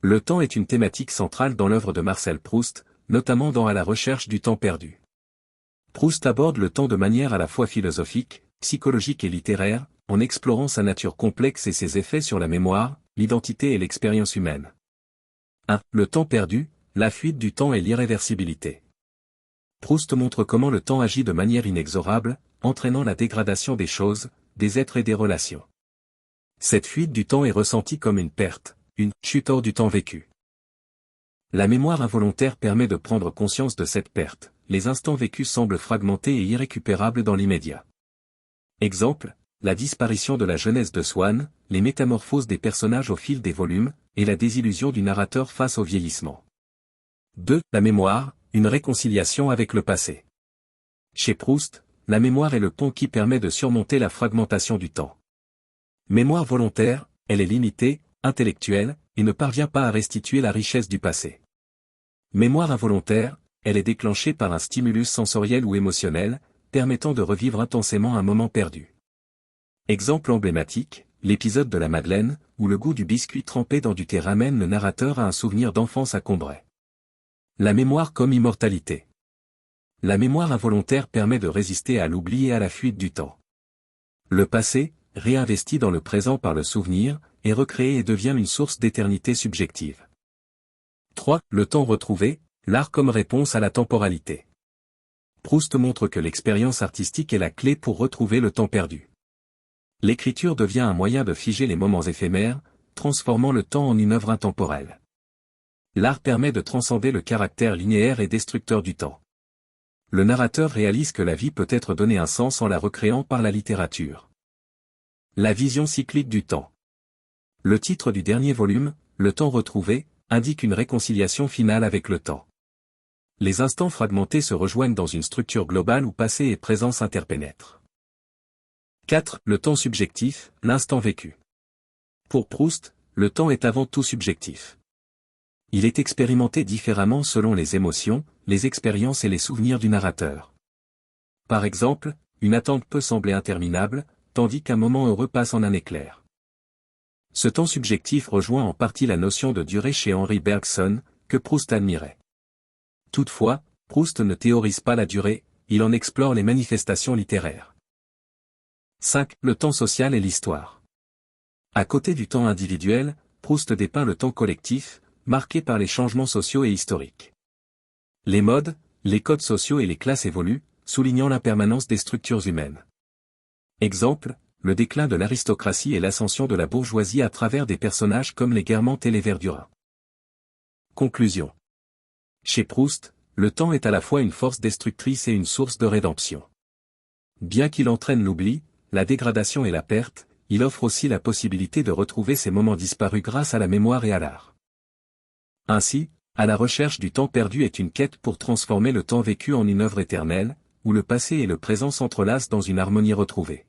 Le temps est une thématique centrale dans l'œuvre de Marcel Proust, notamment dans À la recherche du temps perdu. Proust aborde le temps de manière à la fois philosophique, psychologique et littéraire, en explorant sa nature complexe et ses effets sur la mémoire, l'identité et l'expérience humaine. 1. Le temps perdu, la fuite du temps et l'irréversibilité. Proust montre comment le temps agit de manière inexorable, entraînant la dégradation des choses, des êtres et des relations. Cette fuite du temps est ressentie comme une perte, une chute hors du temps vécu. La mémoire involontaire permet de prendre conscience de cette perte, les instants vécus semblent fragmentés et irrécupérables dans l'immédiat. Exemple, la disparition de la jeunesse de Swann, les métamorphoses des personnages au fil des volumes, et la désillusion du narrateur face au vieillissement. 2. La mémoire, une réconciliation avec le passé. Chez Proust, la mémoire est le pont qui permet de surmonter la fragmentation du temps. Mémoire volontaire, elle est limitée, intellectuelle, et ne parvient pas à restituer la richesse du passé. Mémoire involontaire, elle est déclenchée par un stimulus sensoriel ou émotionnel, permettant de revivre intensément un moment perdu. Exemple emblématique, l'épisode de la Madeleine, où le goût du biscuit trempé dans du thé ramène le narrateur à un souvenir d'enfance à Combray. La mémoire comme immortalité. La mémoire involontaire permet de résister à l'oubli et à la fuite du temps. Le passé, réinvesti dans le présent par le souvenir, est recréé et devient une source d'éternité subjective. 3. Le temps retrouvé, l'art comme réponse à la temporalité. Proust montre que l'expérience artistique est la clé pour retrouver le temps perdu. L'écriture devient un moyen de figer les moments éphémères, transformant le temps en une œuvre intemporelle. L'art permet de transcender le caractère linéaire et destructeur du temps. Le narrateur réalise que la vie peut être donnée un sens en la recréant par la littérature. La vision cyclique du temps. Le titre du dernier volume, Le temps retrouvé, indique une réconciliation finale avec le temps. Les instants fragmentés se rejoignent dans une structure globale où passé et présent s'interpénètrent. 4. Le temps subjectif, l'instant vécu. Pour Proust, le temps est avant tout subjectif. Il est expérimenté différemment selon les émotions, les expériences et les souvenirs du narrateur. Par exemple, une attente peut sembler interminable, tandis qu'un moment heureux passe en un éclair. Ce temps subjectif rejoint en partie la notion de durée chez Henri Bergson, que Proust admirait. Toutefois, Proust ne théorise pas la durée, il en explore les manifestations littéraires. 5. Le temps social et l'histoire. À côté du temps individuel, Proust dépeint le temps collectif, marqué par les changements sociaux et historiques. Les modes, les codes sociaux et les classes évoluent, soulignant l'impermanence des structures humaines. Exemple, le déclin de l'aristocratie et l'ascension de la bourgeoisie à travers des personnages comme les Guermantes et les Verdurin. Conclusion. Chez Proust, le temps est à la fois une force destructrice et une source de rédemption. Bien qu'il entraîne l'oubli, la dégradation et la perte, il offre aussi la possibilité de retrouver ces moments disparus grâce à la mémoire et à l'art. Ainsi, À la recherche du temps perdu est une quête pour transformer le temps vécu en une œuvre éternelle, où le passé et le présent s'entrelacent dans une harmonie retrouvée.